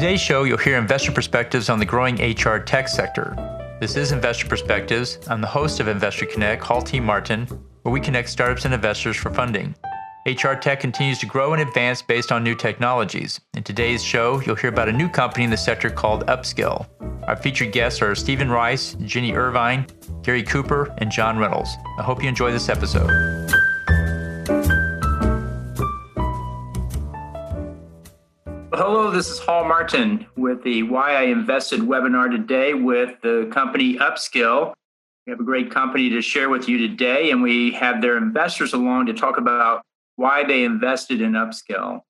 In today's show, you'll hear investor perspectives on the growing HR tech sector. This is Investor Perspectives. I'm the host of Investor Connect, Hall T. Martin, where we connect startups and investors for funding. HR tech continues to grow and advance based on new technologies. In today's show, you'll hear about a new company in the sector called Upskill. Our featured guests are Stephen Rice, Ginny Ervine, Gary Cooper, and John Reynolds. I hope you enjoy this episode. Hello, this is Hall Martin with the Why I Invested webinar today with the company Upskill. We have a great company to share with you today, and we have their investors along to talk about why they invested in Upskill.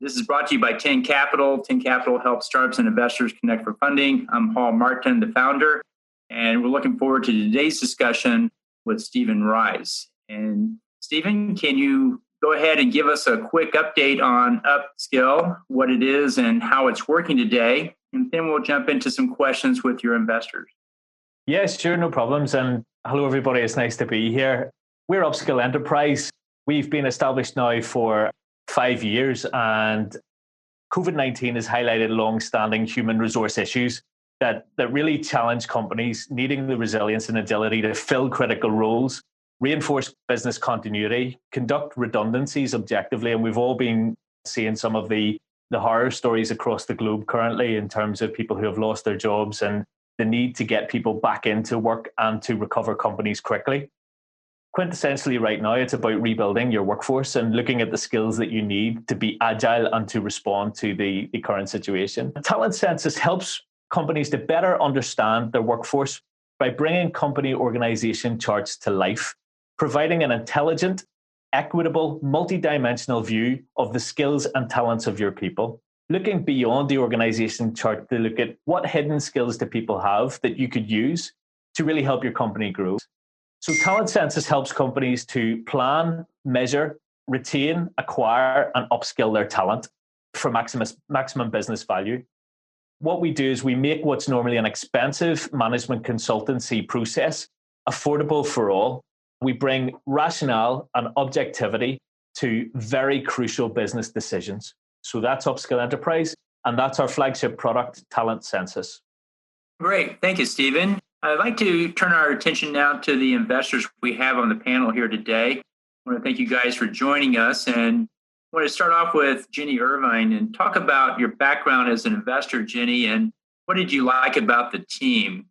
This is brought to you by 10 Capital. 10 Capital helps startups and investors connect for funding. I'm Hall Martin, the founder, and we're looking forward to today's discussion with Stephen Rice. And Stephen, can you go ahead and give us a quick update on Upskill, what it is and how it's working today, and then we'll jump into some questions with your investors. Yes, sure, no problems. And hello, everybody. It's nice to be here. We're Upskill Enterprise. We've been established now for 5 years, and COVID-19 has highlighted long-standing human resource issues that really challenge companies needing the resilience and agility to fill critical roles, reinforce business continuity, conduct redundancies objectively. And we've all been seeing some of the horror stories across the globe currently in terms of people who have lost their jobs and the need to get people back into work and to recover companies quickly. Quintessentially right now, it's about rebuilding your workforce and looking at the skills that you need to be agile and to respond to the current situation. Talent Census helps companies to better understand their workforce by bringing company organization charts to life, providing an intelligent, equitable, multidimensional view of the skills and talents of your people, looking beyond the organization chart to look at what hidden skills do people have that you could use to really help your company grow. So Talent Census helps companies to plan, measure, retain, acquire, and upskill their talent for maximum business value. What we do is we make what's normally an expensive management consultancy process affordable for all. We bring rationale and objectivity to very crucial business decisions. So that's Upskill Enterprise, and that's our flagship product, Talent Census. Great. Thank you, Stephen. I'd like to turn our attention now to the investors we have on the panel here today. I want to thank you guys for joining us, and I want to start off with Ginny Ervine and talk about your background as an investor, Ginny, and what did you like about the team?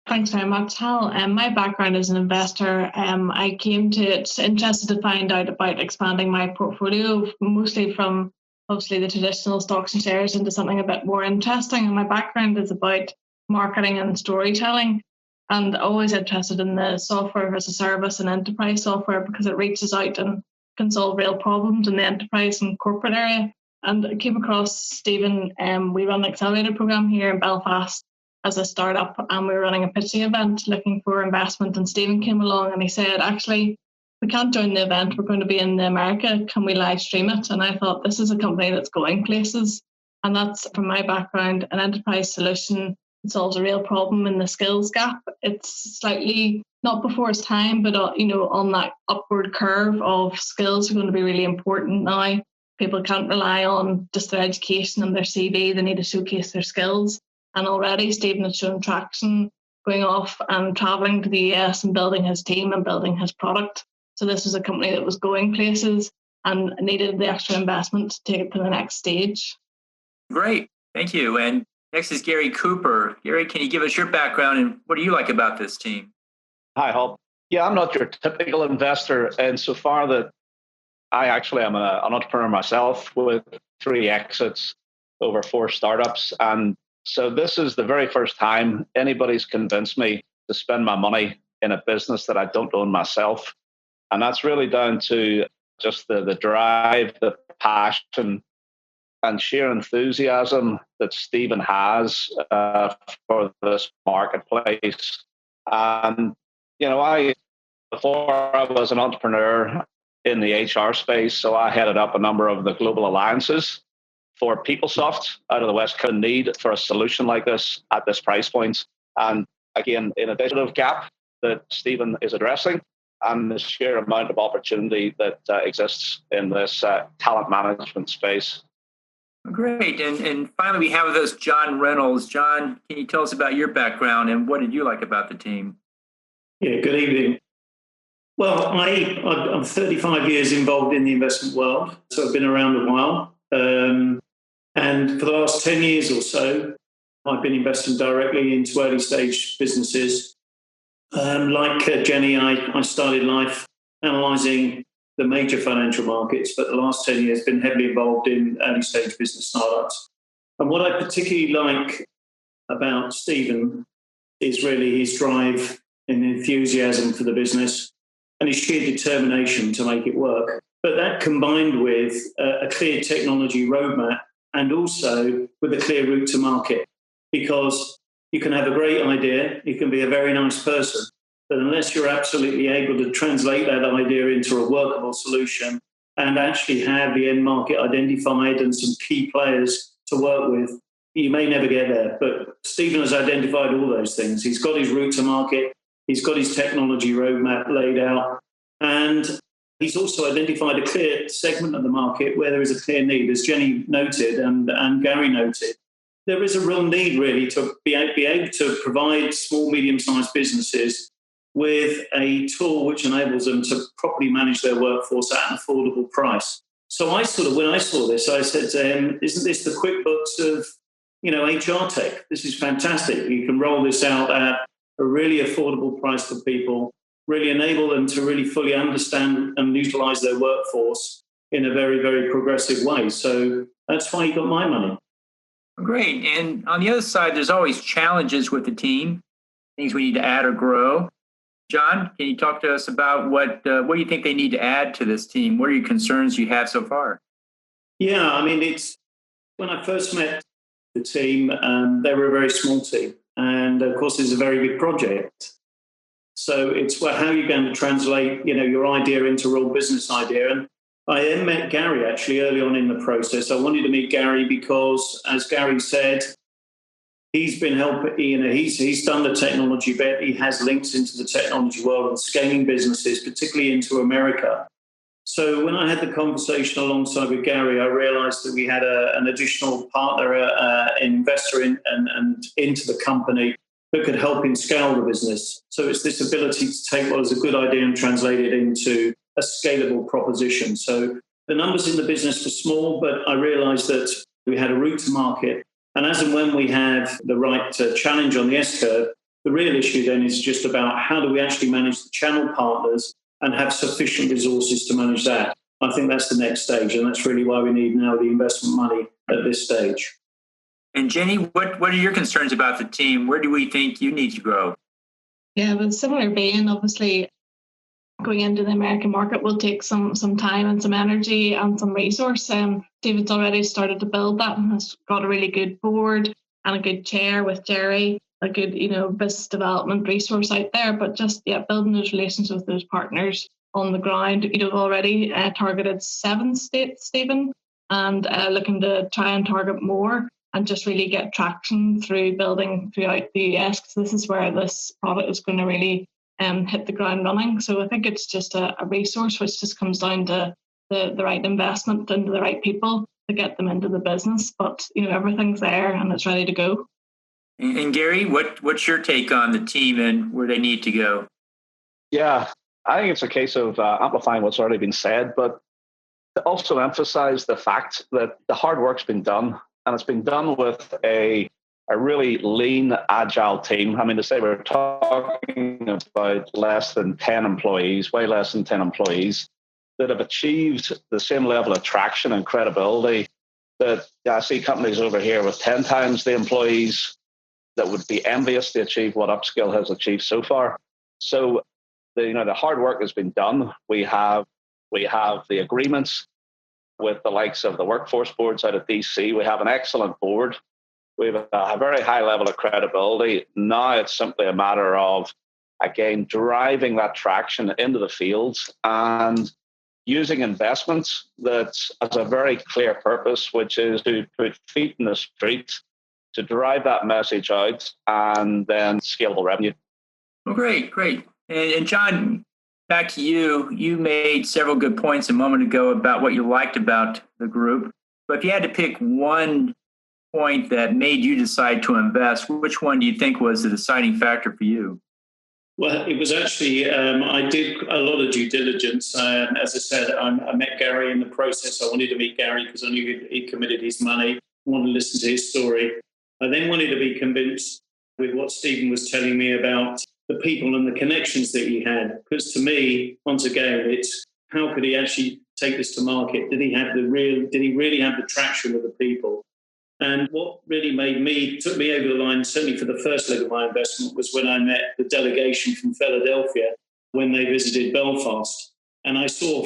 Thanks very much, Hal. My background as an investor, I came to it interested to find out about expanding my portfolio, mostly from obviously the traditional stocks and shares into something a bit more interesting. And my background is about marketing and storytelling, and always interested in the software as a service and enterprise software because it reaches out and can solve real problems in the enterprise and corporate area. And I came across Stephen. We run an accelerator program here in Belfast as a startup, and we were running a pitching event looking for investment, and Stephen came along and he said, actually, we can't join the event, we're going to be in America, can we live stream it? And I thought, this is a company that's going places, and that's, from my background, an enterprise solution that solves a real problem in the skills gap. It's slightly not before its time, but on that upward curve of skills are going to be really important now. People can't rely on just their education and their CV, they need to showcase their skills. And already Stephen has shown traction going off and traveling to the US and building his team and building his product. So this was a company that was going places and needed the extra investment to take it to the next stage. Great. Thank you. And next is Gary Cooper. Gary, can you give us your background and what do you like about this team? Hi, Hall. Yeah, I'm not your typical investor insofar that I actually am an entrepreneur myself with 3 exits over 4 startups. And so this is the very first time anybody's convinced me to spend my money in a business that I don't own myself. And that's really down to just the drive, the passion, and sheer enthusiasm that Stephen has for this marketplace. And, before I was an entrepreneur in the HR space, so I headed up a number of the global alliances for PeopleSoft out of the West Coast. Need for a solution like this at this price point. And again, in a digital gap that Stephen is addressing, and the sheer amount of opportunity that exists in this talent management space. Great. And finally, we have with us John Reynolds. John, can you tell us about your background and what did you like about the team? Yeah, good evening. Well, I'm 35 years involved in the investment world, so I've been around a while. And for the last 10 years or so, I've been investing directly into early stage businesses. Like Jenny, I started life analysing the major financial markets, but the last 10 years been heavily involved in early stage business startups. And what I particularly like about Stephen is really his drive and enthusiasm for the business and his sheer determination to make it work. But that combined with a clear technology roadmap and also with a clear route to market, because you can have a great idea, you can be a very nice person, but unless you're absolutely able to translate that idea into a workable solution and actually have the end market identified and some key players to work with, you may never get there. But Stephen has identified all those things. He's got his route to market, he's got his technology roadmap laid out, and he's also identified a clear segment of the market where there is a clear need, as Jenny noted and Gary noted. There is a real need really to be able to provide small, medium-sized businesses with a tool which enables them to properly manage their workforce at an affordable price. So when I saw this, I said to him, isn't this the QuickBooks of, HR tech? This is fantastic. You can roll this out at a really affordable price for people, really enable them to really fully understand and utilize their workforce in a very, very progressive way. So that's why he got my money. Great. And on the other side, there's always challenges with the team, things we need to add or grow. John, can you talk to us about what do you think they need to add to this team? What are your concerns you have so far? Yeah, it's when I first met the team, they were a very small team. And of course, it's a very big project. So it's how are you going to translate, your idea into a real business idea? And I then met Gary actually early on in the process. I wanted to meet Gary because, as Gary said, he's been helping, he's done the technology bit. He has links into the technology world and scaling businesses, particularly into America. So when I had the conversation alongside with Gary, I realized that we had an additional partner, investor and into the company that could help him scale the business. So it's this ability to take what is a good idea and translate it into a scalable proposition. So the numbers in the business were small, but I realized that we had a route to market. And as and when we have the right challenge on the S-curve, the real issue then is just about how do we actually manage the channel partners and have sufficient resources to manage that. I think that's the next stage, and that's really why we need now the investment money at this stage. And Jenny, what are your concerns about the team? Where do we think you need to grow? Yeah, with similar vein, obviously, going into the American market will take some time and some energy and some resource. David's already started to build that and has got a really good board and a good chair with Jerry, a good, business development resource out there. But just, building those relations with those partners on the ground. Already targeted 7 states, Stephen, and looking to try and target more and just really get traction through building throughout the US, because this is where this product is going to really hit the ground running. So I think it's just a resource which just comes down to the right investment into the right people to get them into the business. But everything's there and it's ready to go. And Gary, what's your take on the team and where they need to go? Yeah, I think it's a case of amplifying what's already been said, but to also emphasize the fact that the hard work's been done, and it's been done with a really lean, agile team. To say we're talking about less than 10 employees, way less than 10 employees, that have achieved the same level of traction and credibility that I see companies over here with 10 times the employees that would be envious to achieve what Upskill has achieved so far. So the hard work has been done. We have the agreements with the likes of the workforce boards out of DC. We have an excellent board. We have a very high level of credibility. Now it's simply a matter of, again, driving that traction into the fields and using investments that has a very clear purpose, which is to put feet in the street, to drive that message out, and then scalable revenue. Well, great. And John, back to you. You made several good points a moment ago about what you liked about the group. But if you had to pick one point that made you decide to invest, which one do you think was the deciding factor for you? Well, it was actually, I did a lot of due diligence. As I said, I met Gary in the process. I wanted to meet Gary because I knew he committed his money. I wanted to listen to his story. I then wanted to be convinced with what Stephen was telling me about the people and the connections that he had. Because to me, once again, it's how could he actually take this to market? Did he really have the traction with the people? And what really took me over the line, certainly for the first leg of my investment, was when I met the delegation from Philadelphia when they visited Belfast. And I saw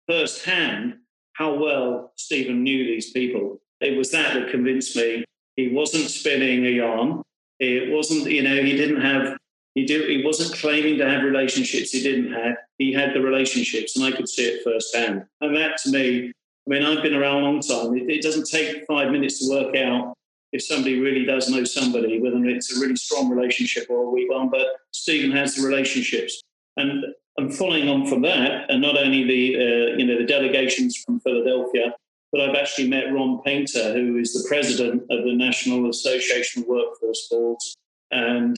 firsthand how well Stephen knew these people. It was that convinced me. He wasn't spinning a yarn. It wasn't, he wasn't claiming to have relationships he didn't have. He had the relationships, and I could see it firsthand. And that to me, I've been around a long time. It doesn't take 5 minutes to work out if somebody really does know somebody, whether it's a really strong relationship or a weak one. But Stephen has the relationships, and following on from that, and not only the delegations from Philadelphia, but I've actually met Ron Painter, who is the president of the National Association of Workforce Boards. And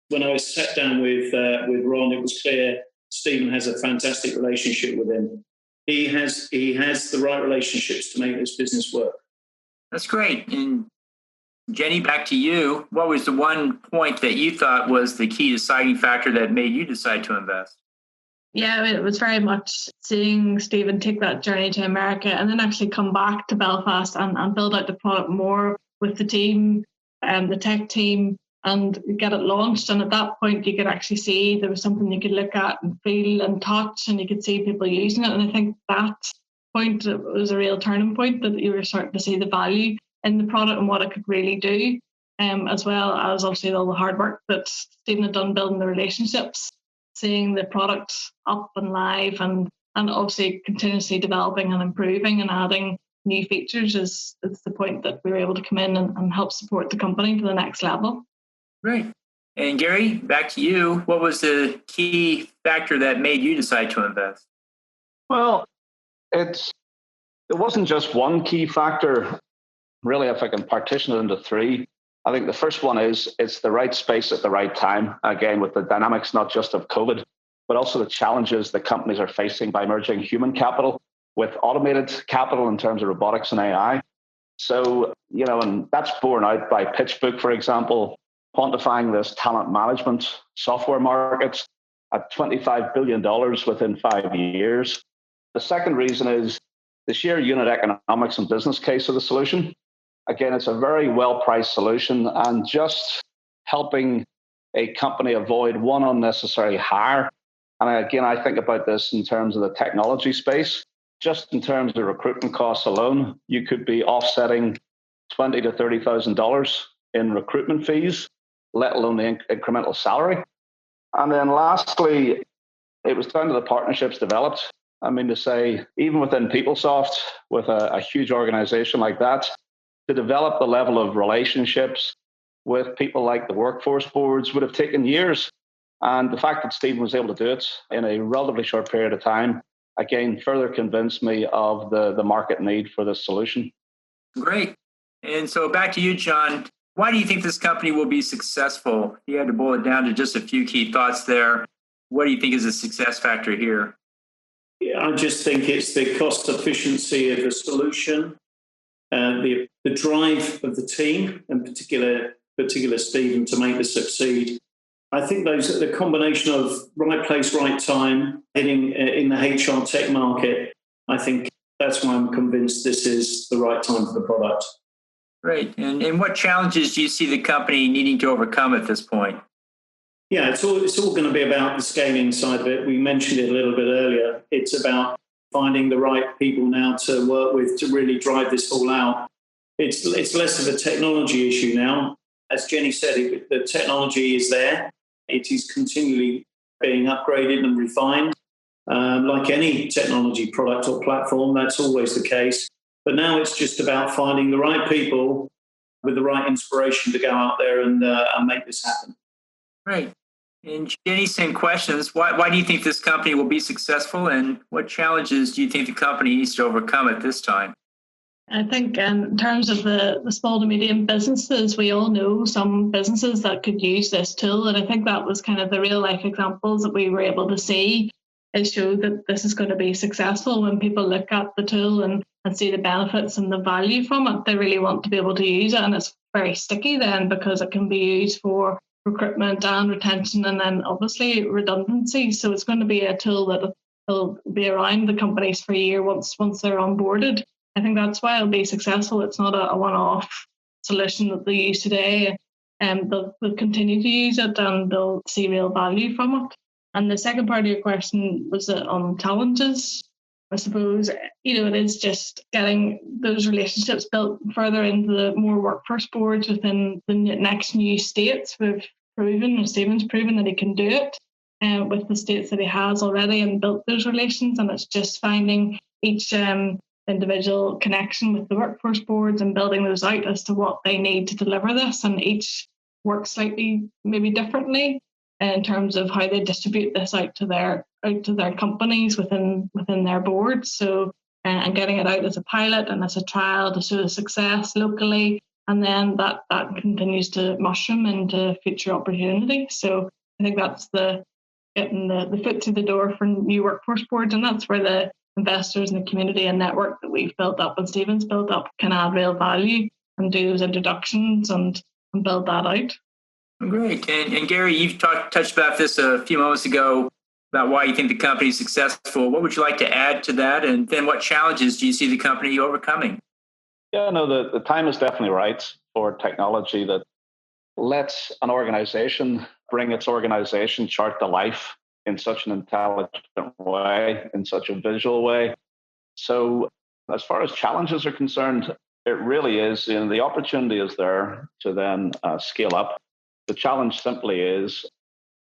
when I was sat down with Ron, it was clear Stephen has a fantastic relationship with him. He has the right relationships to make this business work. That's great. And Jenny, back to you. What was the one point that you thought was the key deciding factor that made you decide to invest? Yeah, it was very much seeing Stephen take that journey to America and then actually come back to Belfast and build out the product more with the team and the tech team and get it launched. And at that point, you could actually see there was something you could look at and feel and touch, and you could see people using it. And I think that point was a real turning point, that you were starting to see the value in the product and what it could really do, as well as obviously all the hard work that Stephen had done building the relationships, seeing the product up and live and obviously continuously developing and improving and adding new features is the point that we were able to come in and help support the company to the next level. Great. And Gary, back to you. What was the key factor that made you decide to invest? Well, it wasn't just one key factor. Really, if I can partition it into three, I think the first one is it's the right space at the right time. Again, with the dynamics not just of COVID, but also the challenges that companies are facing by merging human capital with automated capital in terms of robotics and AI. So, and that's borne out by PitchBook, for example, quantifying this talent management software market at $25 billion within 5 years. The second reason is the sheer unit economics and business case of the solution. Again, it's a very well-priced solution, and just helping a company avoid one unnecessary hire. And again, I think about this in terms of the technology space. Just in terms of recruitment costs alone, you could be offsetting $20,000 to $30,000 in recruitment fees, let alone the incremental salary. And then lastly, it was down to the partnerships developed. I mean, to say, even within PeopleSoft, with a huge organization like that, to develop the level of relationships with people like the workforce boards would have taken years. And the fact that Stephen was able to do it in a relatively short period of time, again, further convinced me of the market need for this solution. Great. And so back to you, John. Why do you think this company will be successful? You had to boil it down to just a few key thoughts there. What do you think is a success factor here? Yeah, I just think it's the cost efficiency of the solution, the drive of the team, in particular Stephen, to make this succeed. I think the combination of right place, right time, hitting in the HR tech market, I think that's why I'm convinced this is the right time for the product. Great. And what challenges do you see the company needing to overcome at this point? Yeah, it's all going to be about the scaling side of it. We mentioned it a little bit earlier. It's about finding the right people now to work with to really drive this all out. It's less of a technology issue now. As Jenny said, the technology is there. It is continually being upgraded and refined. Like any technology product or platform, that's always the case. But now it's just about finding the right people with the right inspiration to go out there and make this happen. Right. And Jenny, same questions. Why do you think this company will be successful, and what challenges do you think the company needs to overcome at this time? I think in terms of the small to medium businesses, we all know some businesses that could use this tool. And I think that was kind of the real life examples that we were able to see. It showed that this is going to be successful when people look at the tool and see the benefits and the value from it. They really want to be able to use it. And it's very sticky then because it can be used for recruitment and retention and then obviously redundancy. So it's going to be a tool that will be around the companies for a year once they're onboarded. I think that's why it'll be successful. It's not a one-off solution that they use today. They'll continue to use it and they'll see real value from it. And the second part of your question was on challenges. I suppose, it is just getting those relationships built further into the more workforce boards within the next new states. Stephen's proven that he can do it with the states that he has already and built those relations. And it's just finding each individual connection with the workforce boards and building those out as to what they need to deliver this, and each works slightly maybe differently in terms of how they distribute this out to their companies within their boards. So and getting it out as a pilot and as a trial to show the success locally, and then that continues to mushroom into future opportunity. So I think that's getting the foot to the door for new workforce boards, and that's where the investors and the community and network that we've built up and Stephen's built up can add real value and do those introductions and build that out. Great. And Gary, you've touched about this a few moments ago about why you think the company is successful. What would you like to add to that? And then what challenges do you see the company overcoming? Yeah, no, the time is definitely right for technology that lets an organization bring its organization chart to life in such an intelligent way, in such a visual way. So as far as challenges are concerned, it really is, the opportunity is there to then scale up. The challenge simply is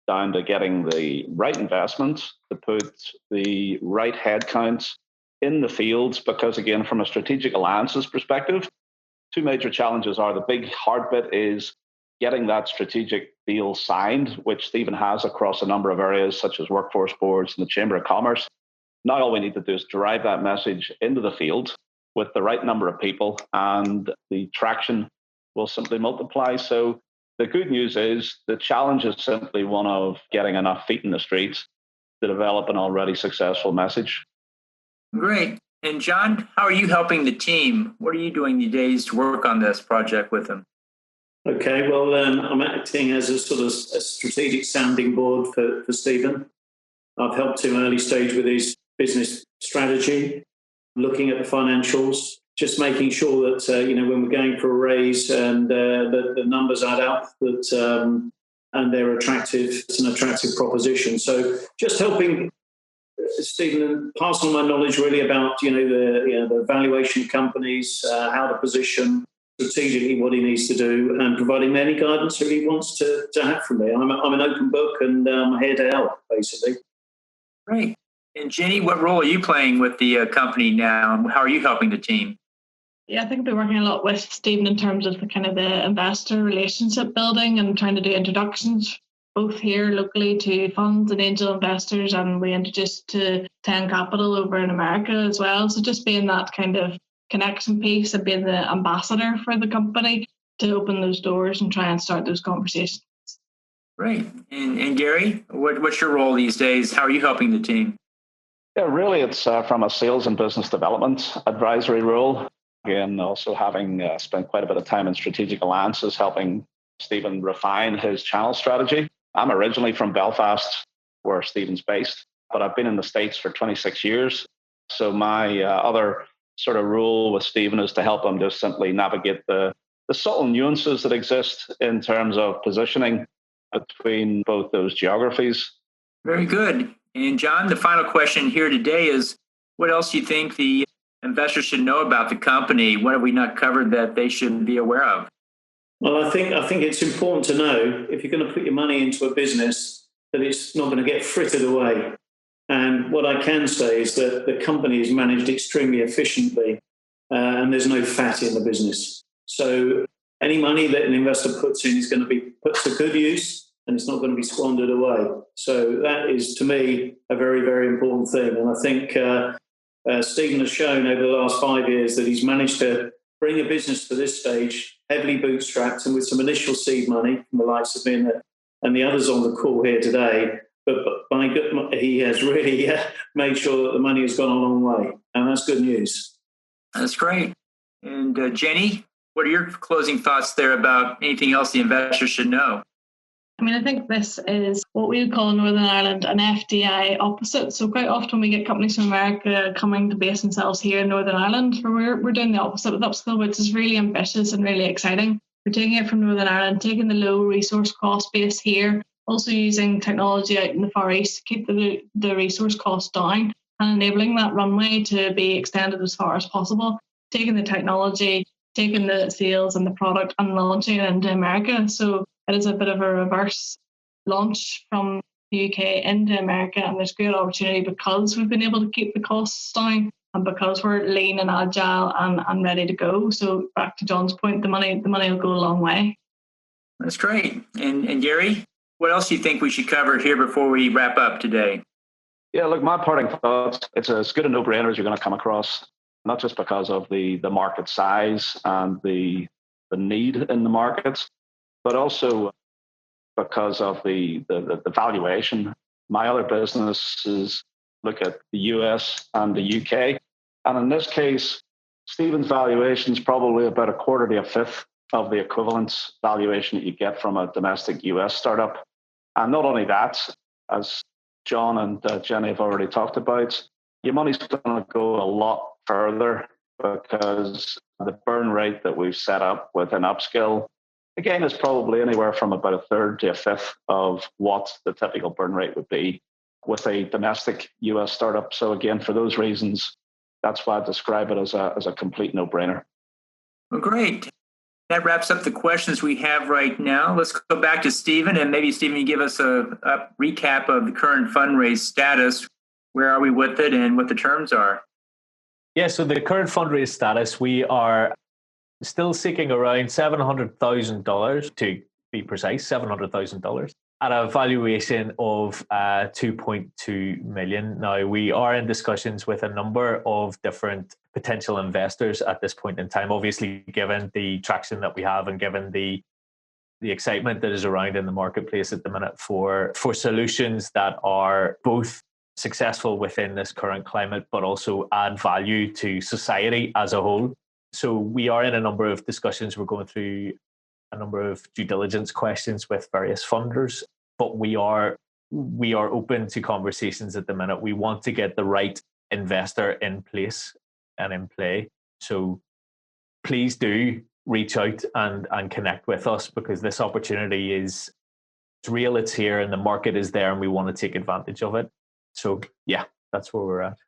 down to getting the right investments, to put the right headcounts in the fields, because again, from a strategic alliances perspective, two major challenges are the big hard bit is getting that strategic deal signed, which Stephen has across a number of areas, such as workforce boards and the Chamber of Commerce. Now all we need to do is drive that message into the field with the right number of people, and the traction will simply multiply. So the good news is the challenge is simply one of getting enough feet in the streets to develop an already successful message. Great. And John, how are you helping the team? What are you doing these days to work on this project with them? Okay, well, I'm acting as a sort of a strategic sounding board for Stephen. I've helped him early stage with his business strategy, looking at the financials, just making sure that, when we're going for a raise and the numbers add up, that and they're attractive, it's an attractive proposition. So just helping Stephen pass on my knowledge really about, the valuation of companies, how to position strategically what he needs to do, and providing any guidance that he wants to have from me. I'm an open book and I'm here to help, basically. Great. And Jenny, what role are you playing with the company now, and how are you helping the team? Yeah, I think I've been working a lot with Stephen in terms of the investor relationship building and trying to do introductions, both here locally to funds and angel investors, and we introduced to 10 Capital over in America as well. So just being that kind of connection piece and being the ambassador for the company to open those doors and try and start those conversations. Great. And Gary, what's your role these days? How are you helping the team? Yeah, really, it's from a sales and business development advisory role. Again, also having spent quite a bit of time in strategic alliances, helping Stephen refine his channel strategy. I'm originally from Belfast, where Stephen's based, but I've been in the States for 26 years. So my other sort of role with Stephen is to help him just simply navigate the subtle nuances that exist in terms of positioning between both those geographies. Very good. And John, the final question here today is, what else do you think the investors should know about the company? What have we not covered that they should be aware of? Well, I think it's important to know, if you're going to put your money into a business, that it's not going to get frittered away. And what I can say is that the company is managed extremely efficiently, and there's no fat in the business. So any money that an investor puts in is going to be put to good use, and it's not going to be squandered away. So that is, to me, a very, very important thing. And I think Stephen has shown over the last 5 years that he's managed to bring a business to this stage, heavily bootstrapped and with some initial seed money from the likes of me and the others on the call here today. But he has really made sure that the money has gone a long way. And that's good news. That's great. And Jenny, what are your closing thoughts there about anything else the investors should know? I mean, I think this is what we would call in Northern Ireland an FDI opposite. So quite often we get companies from America coming to base themselves here in Northern Ireland, where we're doing the opposite with Upskill, which is really ambitious and really exciting. We're taking it from Northern Ireland, taking the low resource cost base here, also using technology out in the Far East to keep the resource cost down and enabling that runway to be extended as far as possible, taking the technology, taking the sales and the product and launching it into America. So it is a bit of a reverse launch from the UK into America, and there's great opportunity because we've been able to keep the costs down and because we're lean and agile and ready to go. So back to John's point, the money will go a long way. That's great. And Gary, what else do you think we should cover here before we wrap up today? Yeah, look, my parting thoughts, it's as good a no-brainer as you're going to come across, not just because of the market size and the need in the markets, but also because of the valuation. My other businesses look at the US and the UK. And in this case, Stephen's valuation is probably about a quarter to a fifth of the equivalence valuation that you get from a domestic US startup. And not only that, as John and Jenny have already talked about, your money's going to go a lot further because the burn rate that we've set up within Upskill, again, is probably anywhere from about a third to a fifth of what the typical burn rate would be with a domestic US startup. So again, for those reasons, that's why I describe it as a complete no-brainer. Well, great. That wraps up the questions we have right now. Let's go back to Stephen, and maybe Stephen, you give us a recap of the current fundraise status. Where are we with it and what the terms are? Yeah, so the current fundraise status, we are still seeking around $700,000 to be precise, $700,000 at a valuation of 2.2 million. Now, we are in discussions with a number of different potential investors at this point in time, obviously, given the traction that we have and given the excitement that is around in the marketplace at the minute for solutions that are both successful within this current climate, but also add value to society as a whole. So we are in a number of discussions. We're going through a number of due diligence questions with various funders, but we are open to conversations at the minute. We want to get the right investor in place and in play. So please do reach out and connect with us, because this opportunity is real, it's here, and the market is there, and we want to take advantage of it. So yeah, that's where we're at.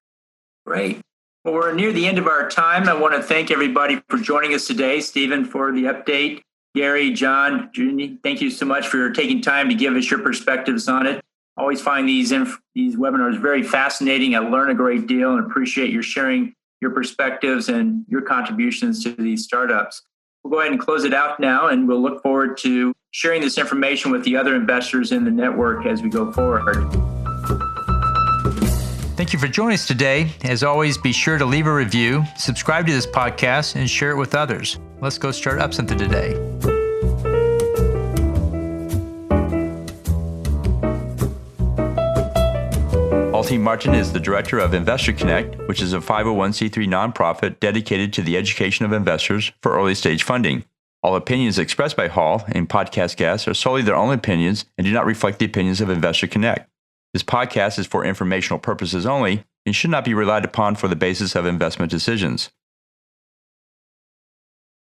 Great. Well, we're near the end of our time. I want to thank everybody for joining us today. Stephen, for the update. Gary, John, Junie, thank you so much for taking time to give us your perspectives on it. I always find these webinars very fascinating. I learn a great deal and appreciate your sharing your perspectives and your contributions to these startups. We'll go ahead and close it out now, and we'll look forward to sharing this information with the other investors in the network as we go forward. Thank you for joining us today. As always, be sure to leave a review, subscribe to this podcast, and share it with others. Let's go start up something today. Alti Martin is the director of Investor Connect, which is a 501c3 nonprofit dedicated to the education of investors for early stage funding. All opinions expressed by Hall and podcast guests are solely their own opinions and do not reflect the opinions of Investor Connect. This podcast is for informational purposes only and should not be relied upon for the basis of investment decisions.